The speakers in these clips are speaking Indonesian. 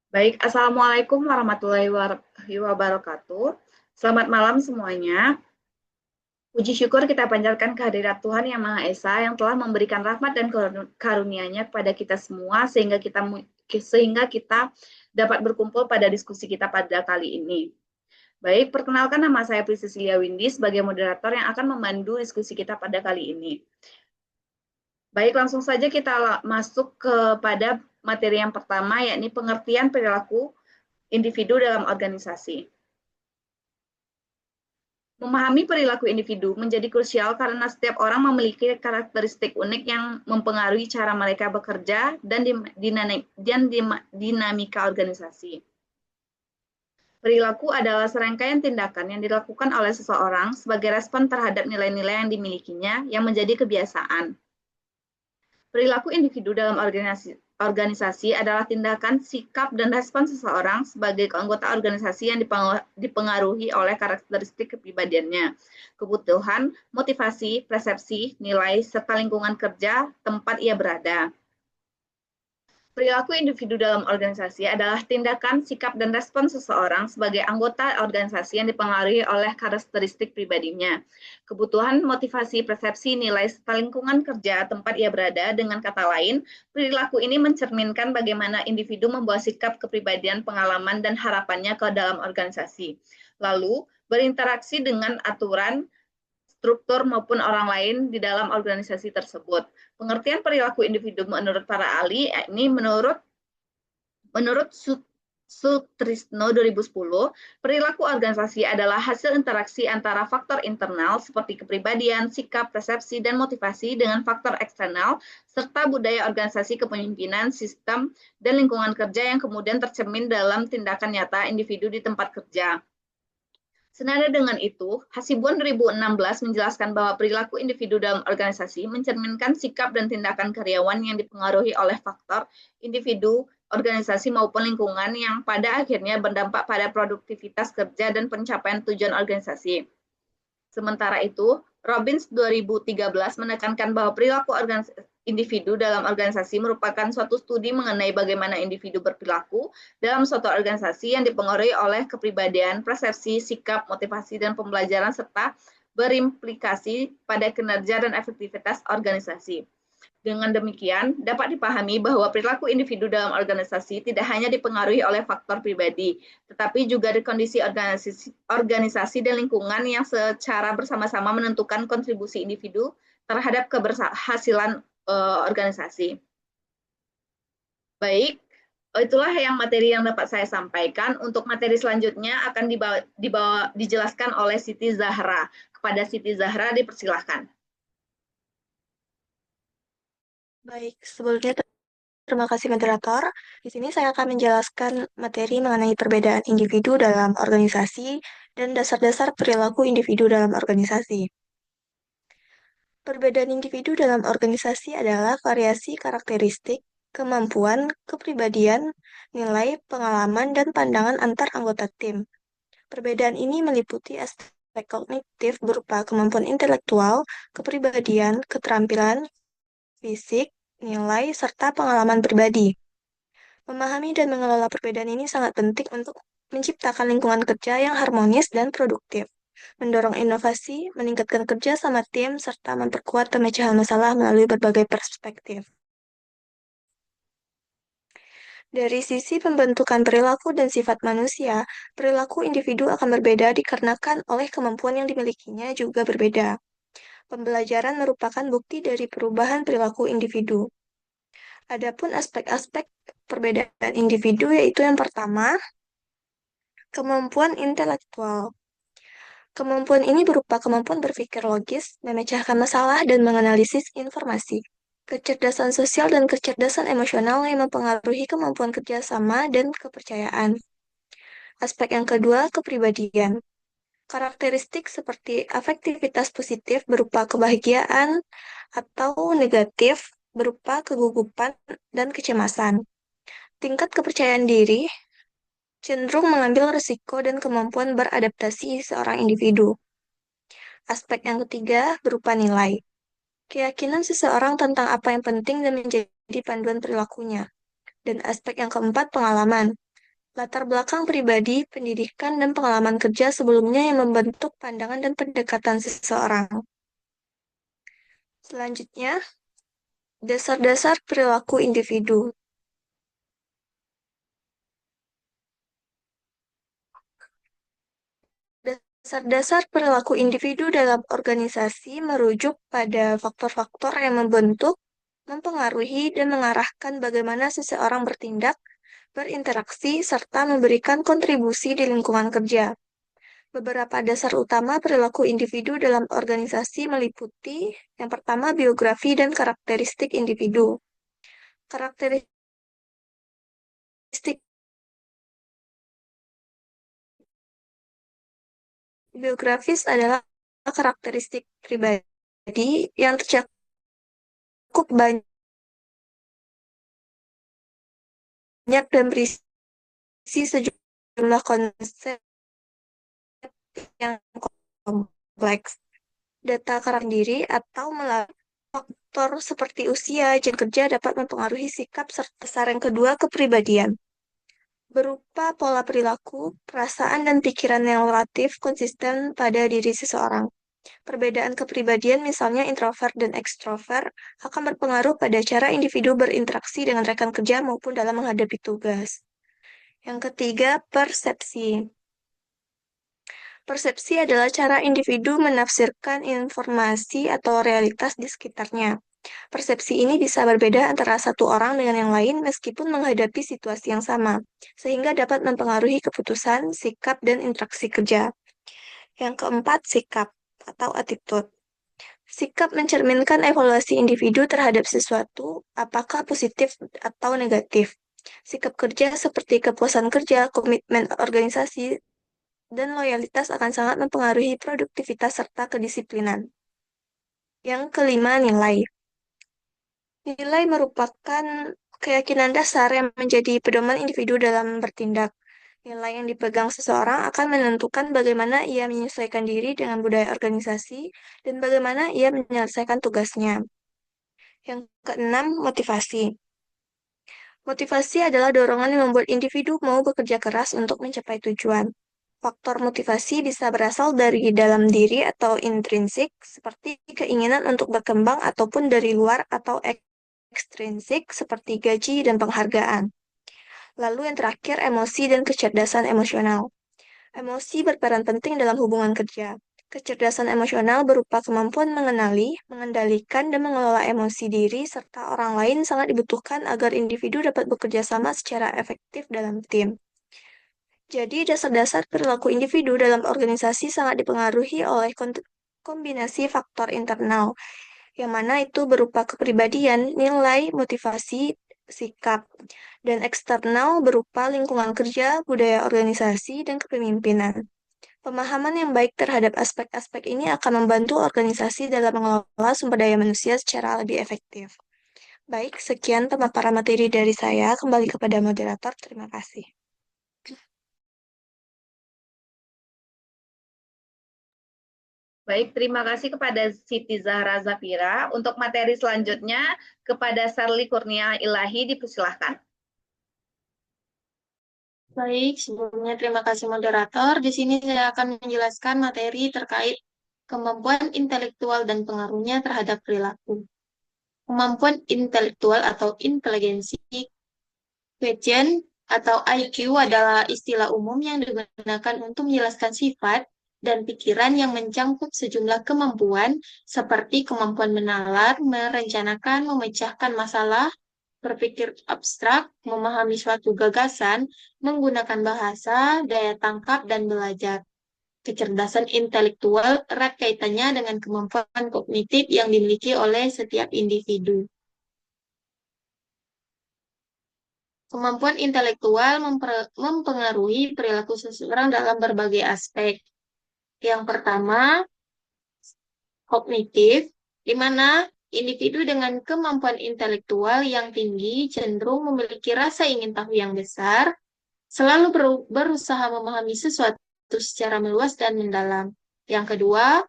Baik, Assalamualaikum warahmatullahi wabarakatuh. Selamat malam semuanya. Puji syukur kita panjatkan kehadirat Tuhan Yang Maha Esa yang telah memberikan rahmat dan karunia-Nya kepada kita semua sehingga kita dapat berkumpul pada diskusi kita pada kali ini. Baik, perkenalkan nama saya Priscilia Windy sebagai moderator yang akan memandu diskusi kita pada kali ini. Baik, langsung saja kita masuk kepada materi yang pertama, yakni pengertian perilaku individu dalam organisasi. Memahami perilaku individu menjadi krusial karena setiap orang memiliki karakteristik unik yang mempengaruhi cara mereka bekerja dan dinamika organisasi. Perilaku adalah serangkaian tindakan yang dilakukan oleh seseorang sebagai respon terhadap nilai-nilai yang dimilikinya yang menjadi kebiasaan. Perilaku individu dalam organisasi adalah tindakan, sikap, dan respon seseorang sebagai anggota organisasi yang dipengaruhi oleh karakteristik kepribadiannya, kebutuhan, motivasi, persepsi, nilai, serta lingkungan kerja tempat ia berada. Perilaku individu dalam organisasi adalah tindakan, sikap, dan respon seseorang sebagai anggota organisasi yang dipengaruhi oleh karakteristik pribadinya, kebutuhan, motivasi, persepsi, nilai, serta lingkungan kerja tempat ia berada. Dengan kata lain, perilaku ini mencerminkan bagaimana individu membawa sikap, kepribadian, pengalaman, dan harapannya ke dalam organisasi. Lalu, berinteraksi dengan aturan, struktur maupun orang lain di dalam organisasi tersebut. Pengertian perilaku individu menurut para ahli ini menurut Sutrisno 2010, perilaku organisasi adalah hasil interaksi antara faktor internal seperti kepribadian, sikap, persepsi, dan motivasi dengan faktor eksternal serta budaya organisasi, kepemimpinan, sistem, dan lingkungan kerja yang kemudian tercermin dalam tindakan nyata individu di tempat kerja. Senada dengan itu, Hasibuan 2016 menjelaskan bahwa perilaku individu dalam organisasi mencerminkan sikap dan tindakan karyawan yang dipengaruhi oleh faktor individu, organisasi maupun lingkungan yang pada akhirnya berdampak pada produktivitas kerja dan pencapaian tujuan organisasi. Sementara itu, Robbins 2013 menekankan bahwa perilaku individu dalam organisasi merupakan suatu studi mengenai bagaimana individu berperilaku dalam suatu organisasi yang dipengaruhi oleh kepribadian, persepsi, sikap, motivasi, dan pembelajaran serta berimplikasi pada kinerja dan efektivitas organisasi. Dengan demikian, dapat dipahami bahwa perilaku individu dalam organisasi tidak hanya dipengaruhi oleh faktor pribadi, tetapi juga di kondisi organisasi dan lingkungan yang secara bersama-sama menentukan kontribusi individu terhadap keberhasilan organisasi. Baik, itulah yang materi yang dapat saya sampaikan. Untuk materi selanjutnya akan dijelaskan oleh Siti Zahra. Kepada Siti Zahra dipersilahkan. Baik, sebelumnya terima kasih moderator. Di sini saya akan menjelaskan materi mengenai perbedaan individu dalam organisasi dan dasar-dasar perilaku individu dalam organisasi. Perbedaan individu dalam organisasi adalah variasi karakteristik, kemampuan, kepribadian, nilai, pengalaman, dan pandangan antar anggota tim. Perbedaan ini meliputi aspek kognitif berupa kemampuan intelektual, kepribadian, keterampilan, fisik, nilai, serta pengalaman pribadi. Memahami dan mengelola perbedaan ini sangat penting untuk menciptakan lingkungan kerja yang harmonis dan produktif, mendorong inovasi, meningkatkan kerja sama tim, serta memperkuat pemecahan masalah melalui berbagai perspektif. Dari sisi pembentukan perilaku dan sifat manusia, perilaku individu akan berbeda dikarenakan oleh kemampuan yang dimilikinya juga berbeda. Pembelajaran merupakan bukti dari perubahan perilaku individu. Adapun aspek-aspek perbedaan individu yaitu yang pertama, kemampuan intelektual. Kemampuan ini berupa kemampuan berpikir logis, memecahkan masalah, dan menganalisis informasi. Kecerdasan sosial dan kecerdasan emosional yang mempengaruhi kemampuan kerjasama dan kepercayaan. Aspek yang kedua, kepribadian. Karakteristik seperti afektivitas positif berupa kebahagiaan atau negatif berupa kegugupan dan kecemasan. Tingkat kepercayaan diri cenderung mengambil risiko dan kemampuan beradaptasi seorang individu. Aspek yang ketiga berupa nilai. Keyakinan seseorang tentang apa yang penting dan menjadi panduan perilakunya. Dan aspek yang keempat, pengalaman. latar belakang pribadi, pendidikan, dan pengalaman kerja sebelumnya yang membentuk pandangan dan pendekatan seseorang. Selanjutnya, dasar-dasar perilaku individu. Dasar-dasar perilaku individu dalam organisasi merujuk pada faktor-faktor yang membentuk, mempengaruhi, dan mengarahkan bagaimana seseorang bertindak, berinteraksi, serta memberikan kontribusi di lingkungan kerja. Beberapa dasar utama perilaku individu dalam organisasi meliputi yang pertama biografi dan karakteristik individu. Karakteristik biografis adalah karakteristik pribadi yang tercakup banyak dan berisi sejumlah konsep yang kompleks. Data karakter diri atau melalui faktor seperti usia, jam kerja dapat mempengaruhi sikap serta dasar yang kedua kepribadian. Berupa pola perilaku, perasaan dan pikiran yang relatif konsisten pada diri seseorang. Perbedaan kepribadian misalnya introvert dan ekstrovert akan berpengaruh pada cara individu berinteraksi dengan rekan kerja maupun dalam menghadapi tugas. Yang ketiga, persepsi. Persepsi adalah cara individu menafsirkan informasi atau realitas di sekitarnya. Persepsi ini bisa berbeda antara satu orang dengan yang lain meskipun menghadapi situasi yang sama, sehingga dapat mempengaruhi keputusan, sikap, dan interaksi kerja. Yang keempat, sikap atau attitude. Sikap mencerminkan evaluasi individu terhadap sesuatu, apakah positif atau negatif. Sikap kerja seperti kepuasan kerja, komitmen organisasi, dan loyalitas akan sangat mempengaruhi produktivitas serta kedisiplinan. Yang kelima, nilai. Nilai merupakan keyakinan dasar yang menjadi pedoman individu dalam bertindak. Nilai yang dipegang seseorang akan menentukan bagaimana ia menyesuaikan diri dengan budaya organisasi dan bagaimana ia menyelesaikan tugasnya. Yang keenam, motivasi. Motivasi adalah dorongan yang membuat individu mau bekerja keras untuk mencapai tujuan. Faktor motivasi bisa berasal dari dalam diri atau intrinsik, seperti keinginan untuk berkembang, ataupun dari luar atau ekstrinsik, seperti gaji dan penghargaan. Lalu yang terakhir, emosi dan kecerdasan emosional. Emosi berperan penting dalam hubungan kerja. Kecerdasan emosional berupa kemampuan mengenali, mengendalikan, dan mengelola emosi diri serta orang lain sangat dibutuhkan agar individu dapat bekerja sama secara efektif dalam tim. Jadi, dasar-dasar perilaku individu dalam organisasi sangat dipengaruhi oleh kombinasi faktor internal, yang mana itu berupa kepribadian, nilai, motivasi, sikap, dan eksternal berupa lingkungan kerja, budaya organisasi, dan kepemimpinan. Pemahaman yang baik terhadap aspek-aspek ini akan membantu organisasi dalam mengelola sumber daya manusia secara lebih efektif. Baik, sekian pemaparan materi dari saya. Kembali kepada moderator. Terima kasih. Baik, terima kasih kepada Siti Zahra Zafira. Untuk materi selanjutnya, kepada Sarli Kurnia Ilahi, dipersilahkan. Baik, sebelumnya terima kasih moderator. Di sini saya akan menjelaskan materi terkait kemampuan intelektual dan pengaruhnya terhadap perilaku. Kemampuan intelektual atau inteligensi quotient atau IQ adalah istilah umum yang digunakan untuk menjelaskan sifat dan pikiran yang mencangkup sejumlah kemampuan seperti kemampuan menalar, merencanakan, memecahkan masalah, berpikir abstrak, memahami suatu gagasan, menggunakan bahasa, daya tangkap, dan belajar. Kecerdasan intelektual erat kaitannya dengan kemampuan kognitif yang dimiliki oleh setiap individu. Kemampuan intelektual mempengaruhi perilaku seseorang dalam berbagai aspek. Yang pertama, kognitif, di mana individu dengan kemampuan intelektual yang tinggi cenderung memiliki rasa ingin tahu yang besar, selalu berusaha memahami sesuatu secara meluas dan mendalam. Yang kedua,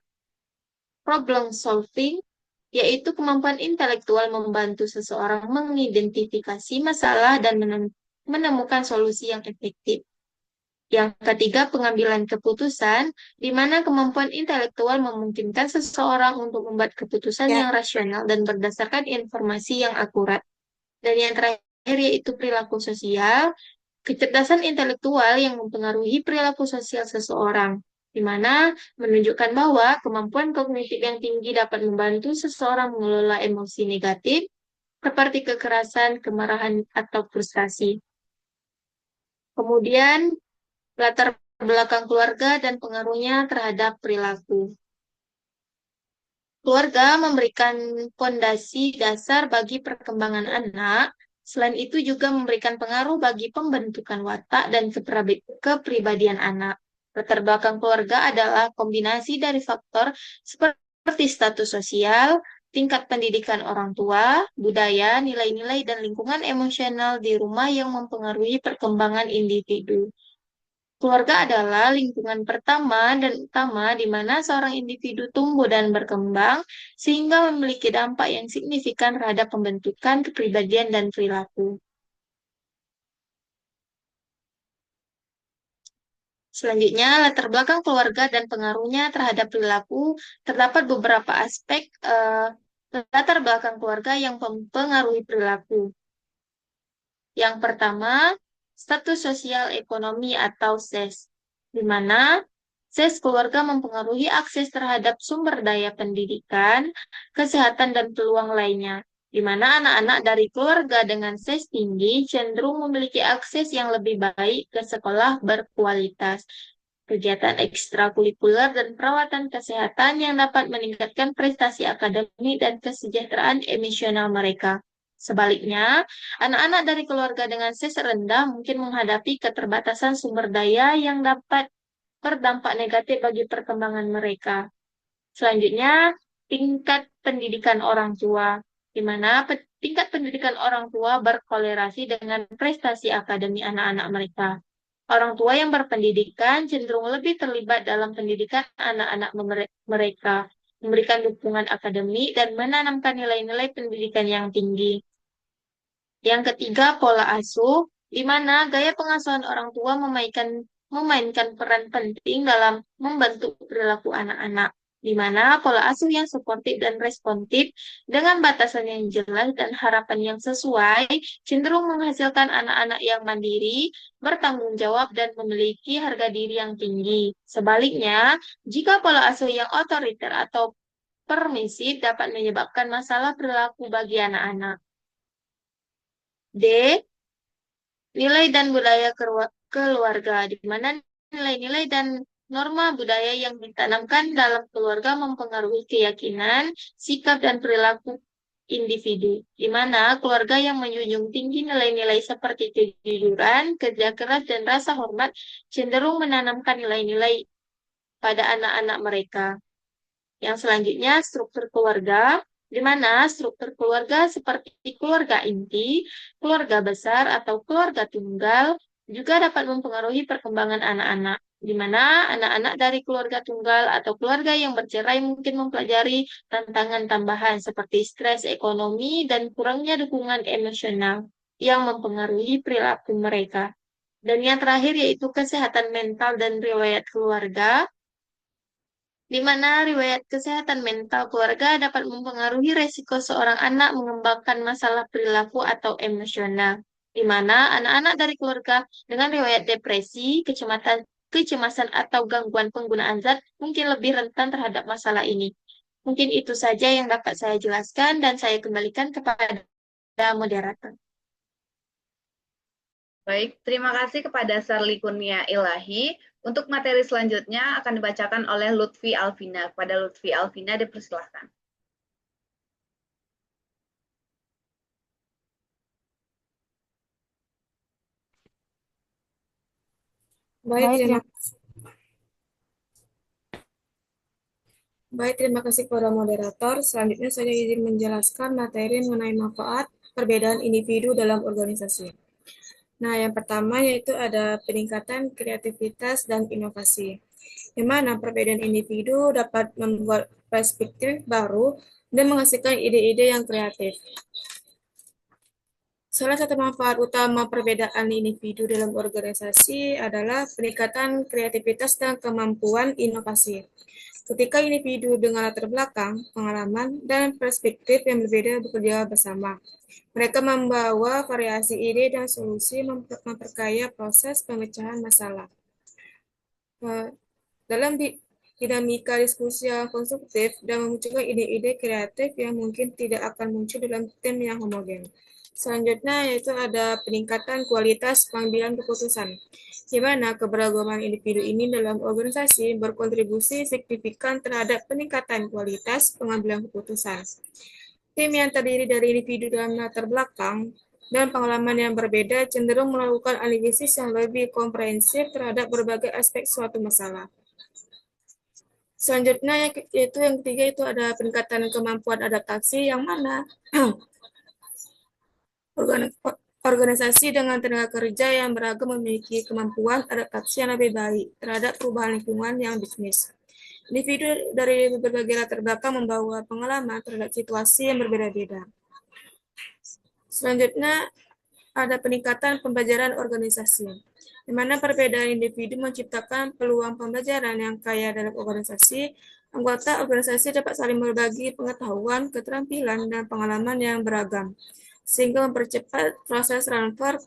problem solving, yaitu kemampuan intelektual membantu seseorang mengidentifikasi masalah dan menemukan solusi yang efektif. Yang ketiga, pengambilan keputusan, di mana kemampuan intelektual memungkinkan seseorang untuk membuat keputusan yang rasional dan berdasarkan informasi yang akurat. Dan yang terakhir yaitu perilaku sosial, kecerdasan intelektual yang mempengaruhi perilaku sosial seseorang, di mana menunjukkan bahwa kemampuan kognitif yang tinggi dapat membantu seseorang mengelola emosi negatif, seperti kekerasan, kemarahan, atau frustasi. Kemudian, latar belakang keluarga dan pengaruhnya terhadap perilaku. Keluarga memberikan fondasi dasar bagi perkembangan anak, selain itu juga memberikan pengaruh bagi pembentukan watak dan kepribadian anak. Latar belakang keluarga adalah kombinasi dari faktor seperti status sosial, tingkat pendidikan orang tua, budaya, nilai-nilai, dan lingkungan emosional di rumah yang mempengaruhi perkembangan individu. Keluarga adalah lingkungan pertama dan utama di mana seorang individu tumbuh dan berkembang, sehingga memiliki dampak yang signifikan terhadap pembentukan kepribadian dan perilaku. Selanjutnya, latar belakang keluarga dan pengaruhnya terhadap perilaku. Terdapat beberapa aspek latar belakang keluarga yang mempengaruhi perilaku. Yang pertama, status sosial ekonomi atau SES, di mana SES keluarga mempengaruhi akses terhadap sumber daya pendidikan, kesehatan, dan peluang lainnya, di mana anak-anak dari keluarga dengan SES tinggi cenderung memiliki akses yang lebih baik ke sekolah berkualitas, kegiatan ekstrakurikuler, dan perawatan kesehatan yang dapat meningkatkan prestasi akademik dan kesejahteraan emosional mereka. Sebaliknya, anak-anak dari keluarga dengan SES rendah mungkin menghadapi keterbatasan sumber daya yang dapat berdampak negatif bagi perkembangan mereka. Selanjutnya, tingkat pendidikan orang tua, di mana tingkat pendidikan orang tua berkorelasi dengan prestasi akademi anak-anak mereka. Orang tua yang berpendidikan cenderung lebih terlibat dalam pendidikan anak-anak mereka, memberikan dukungan akademik, dan menanamkan nilai-nilai pendidikan yang tinggi. Yang ketiga, pola asuh, di mana gaya pengasuhan orang tua memainkan peran penting dalam membentuk perilaku anak-anak, di mana pola asuh yang suportif dan responsif dengan batasan yang jelas dan harapan yang sesuai cenderung menghasilkan anak-anak yang mandiri, bertanggung jawab, dan memiliki harga diri yang tinggi. Sebaliknya, jika pola asuh yang otoriter atau permisif dapat menyebabkan masalah perilaku bagi anak-anak. D. Nilai dan budaya keluarga, di mana nilai-nilai dan norma budaya yang ditanamkan dalam keluarga mempengaruhi keyakinan, sikap, dan perilaku individu, di mana keluarga yang menjunjung tinggi nilai-nilai seperti kejujuran, kerja keras, dan rasa hormat cenderung menanamkan nilai-nilai pada anak-anak mereka. Yang selanjutnya, struktur keluarga, di mana struktur keluarga seperti keluarga inti, keluarga besar, atau keluarga tunggal juga dapat mempengaruhi perkembangan anak-anak, di mana anak-anak dari keluarga tunggal atau keluarga yang bercerai mungkin mempelajari tantangan tambahan seperti stres ekonomi dan kurangnya dukungan emosional yang mempengaruhi perilaku mereka. Dan yang terakhir yaitu kesehatan mental dan riwayat keluarga, di mana riwayat kesehatan mental keluarga dapat mempengaruhi resiko seorang anak mengembangkan masalah perilaku atau emosional, di mana anak-anak dari keluarga dengan riwayat depresi, kecemasan atau gangguan penggunaan zat mungkin lebih rentan terhadap masalah ini. Mungkin itu saja yang dapat saya jelaskan dan saya kembalikan kepada moderator. Baik, terima kasih kepada Sarli Kurnia Ilahi. Untuk materi selanjutnya akan dibacakan oleh Lutfi Alvina. Kepada Lutfi Alvina dipersilahkan. Terima kasih kepada moderator. Selanjutnya saya izin menjelaskan materi mengenai manfaat perbedaan individu dalam organisasi. Nah, yang pertama yaitu ada peningkatan kreativitas dan inovasi, di mana perbedaan individu dapat membuat perspektif baru dan menghasilkan ide-ide yang kreatif. Salah satu manfaat utama perbedaan individu dalam organisasi adalah peningkatan kreativitas dan kemampuan inovasi. Ketika individu dengan latar belakang, pengalaman, dan perspektif yang berbeda bekerja bersama, mereka membawa variasi ide dan solusi memperkaya proses pemecahan masalah. Dalam dinamika diskusi yang konstruktif dan memunculkan ide-ide kreatif yang mungkin tidak akan muncul dalam tim yang homogen. Selanjutnya yaitu ada peningkatan kualitas pengambilan keputusan, di mana keberagaman individu ini dalam organisasi berkontribusi signifikan terhadap peningkatan kualitas pengambilan keputusan. Tim yang terdiri dari individu dalam latar belakang dan pengalaman yang berbeda cenderung melakukan analisis yang lebih komprehensif terhadap berbagai aspek suatu masalah. Selanjutnya yaitu yang ketiga itu ada peningkatan kemampuan adaptasi, yang mana organisasi dengan tenaga kerja yang beragam memiliki kemampuan adaptasi yang lebih baik terhadap perubahan lingkungan yang bisnis. Individu dari berbagai latar belakang membawa pengalaman terhadap situasi yang berbeda-beda. Selanjutnya ada peningkatan pembelajaran organisasi, di mana perbedaan individu menciptakan peluang pembelajaran yang kaya dalam organisasi. Anggota organisasi dapat saling berbagi pengetahuan, keterampilan, dan pengalaman yang beragam, sehingga mempercepat proses transfer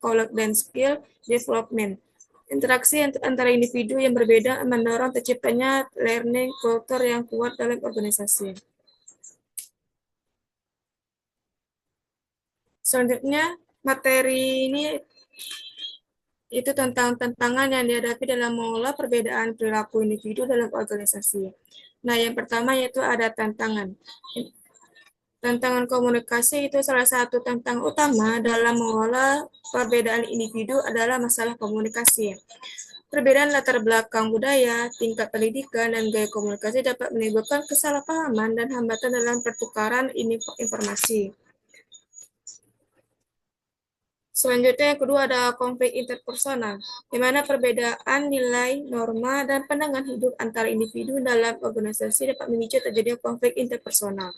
knowledge dan skill development. Interaksi antara individu yang berbeda mendorong terciptanya learning culture yang kuat dalam organisasi. Selanjutnya, materi ini itu tentang tantangan yang dihadapi dalam mengelola perbedaan perilaku individu dalam organisasi. Nah, yang pertama yaitu ada tantangan. Tantangan komunikasi itu salah satu tantangan utama dalam mengelola perbedaan individu adalah masalah komunikasi. Perbedaan latar belakang budaya, tingkat pendidikan, dan gaya komunikasi dapat menimbulkan kesalahpahaman dan hambatan dalam pertukaran informasi. Selanjutnya yang kedua ada konflik interpersonal, di mana perbedaan nilai, norma, dan pandangan hidup antara individu dalam organisasi dapat memicu terjadinya konflik interpersonal.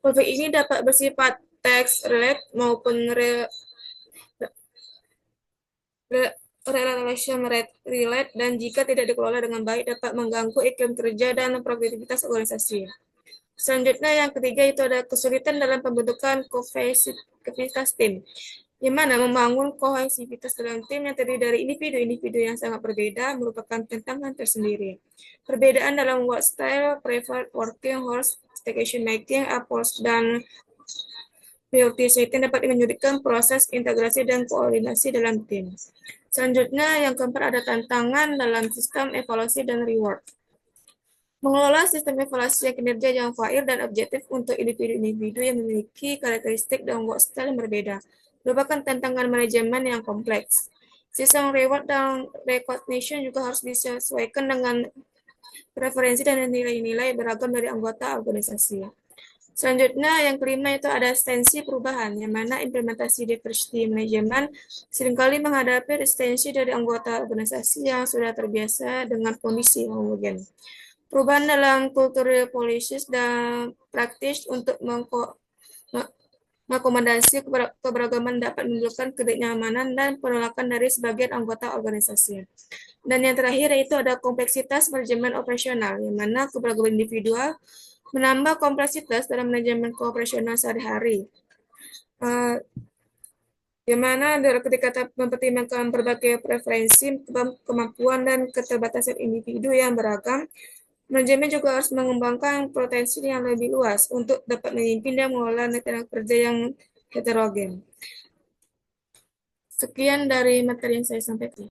Konflik ini dapat bersifat text relate maupun relation relate, dan jika tidak dikelola dengan baik dapat mengganggu iklim kerja dan produktivitas organisasi. Selanjutnya yang ketiga itu ada kesulitan dalam pembentukan kohesivitas tim, di mana membangun kohesivitas dalam tim yang terdiri dari individu-individu yang sangat berbeda merupakan tantangan tersendiri. Perbedaan dalam work style, preferred working hours, decision making, approach, dan priority setting dapat menyulitkan proses integrasi dan koordinasi dalam tim. Selanjutnya yang keempat ada tantangan dalam sistem evaluasi dan reward. Mengelola sistem evaluasi yang kinerja yang fair dan objektif untuk individu-individu yang memiliki karakteristik dan work style yang berbeda merupakan tantangan manajemen yang kompleks. Sistem reward dan recognition juga harus disesuaikan dengan preferensi dan nilai-nilai beragam dari anggota organisasi. Selanjutnya, yang kelima itu ada resistensi perubahan, yang mana implementasi diversity management seringkali menghadapi resistensi dari anggota organisasi yang sudah terbiasa dengan kondisi homogen. Perubahan dalam kultur policies dan praktis untuk mengakomodasi keberagaman dapat menimbulkan ketidaknyamanan dan penolakan dari sebagian anggota organisasi. Dan yang terakhir yaitu ada kompleksitas manajemen operasional, yang mana keberagaman individual menambah kompleksitas dalam manajemen operasional sehari-hari. Di mana ketika mempertimbangkan berbagai preferensi, kemampuan, dan keterbatasan individu yang beragam, manajemen juga harus mengembangkan potensi yang lebih luas untuk dapat memimpin dan mengelola tenaga kerja yang heterogen. Sekian dari materi yang saya sampaikan.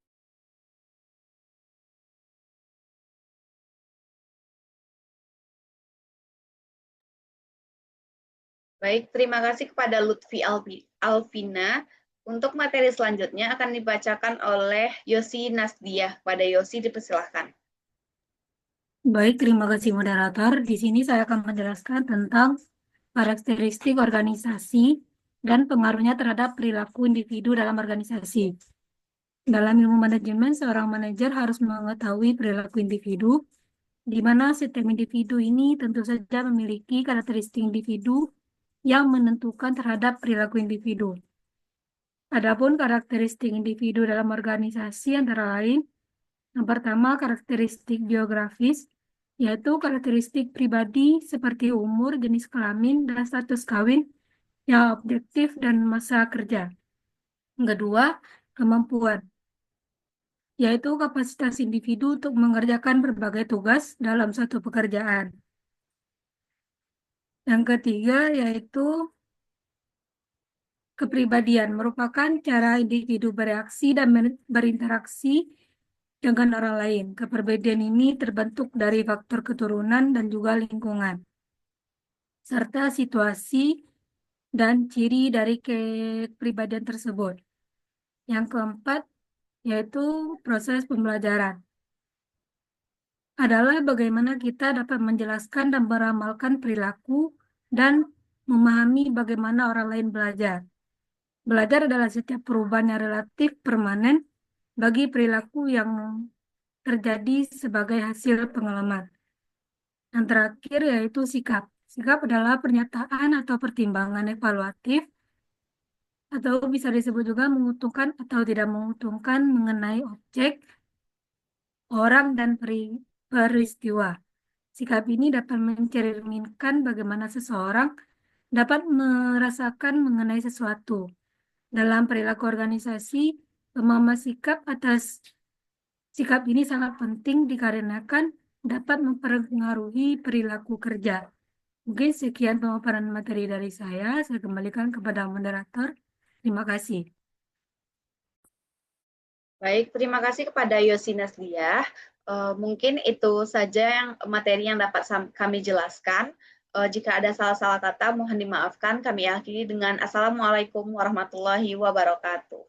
Baik, terima kasih kepada Lutfi Alvina. Untuk materi selanjutnya akan dibacakan oleh Yosi Nasdiah. Pada Yosi dipersilahkan. Baik, terima kasih moderator. Di sini saya akan menjelaskan tentang karakteristik organisasi dan pengaruhnya terhadap perilaku individu dalam organisasi. Dalam ilmu manajemen, seorang manajer harus mengetahui perilaku individu, di mana sistem individu ini tentu saja memiliki karakteristik individu yang menentukan terhadap perilaku individu. Adapun karakteristik individu dalam organisasi antara lain, yang pertama karakteristik biografis, yaitu karakteristik pribadi seperti umur, jenis kelamin, dan status kawin yang objektif dan masa kerja. Yang kedua, kemampuan, yaitu kapasitas individu untuk mengerjakan berbagai tugas dalam suatu pekerjaan. Yang ketiga, yaitu kepribadian, merupakan cara individu bereaksi dan berinteraksi dengan orang lain. Kepribadian ini terbentuk dari faktor keturunan dan juga lingkungan, serta situasi dan ciri dari kepribadian tersebut. Yang keempat, yaitu proses pembelajaran. Adalah bagaimana kita dapat menjelaskan dan meramalkan perilaku dan memahami bagaimana orang lain belajar. Belajar adalah setiap perubahan yang relatif permanen bagi perilaku yang terjadi sebagai hasil pengalaman. Yang terakhir yaitu sikap. Sikap adalah pernyataan atau pertimbangan evaluatif atau bisa disebut juga menguntungkan atau tidak menguntungkan mengenai objek, orang, dan peristiwa. Sikap ini dapat mencerminkan bagaimana seseorang dapat merasakan mengenai sesuatu. Dalam perilaku organisasi, pemahaman sikap atas sikap ini sangat penting dikarenakan dapat mempengaruhi perilaku kerja. Mungkin sekian pemaparan materi dari saya kembalikan kepada moderator. Terima kasih. Baik, terima kasih kepada Yosinas Diah. Mungkin itu saja yang materi yang dapat kami jelaskan. Jika ada salah-salah kata, mohon dimaafkan. Kami akhiri dengan Assalamualaikum warahmatullahi wabarakatuh.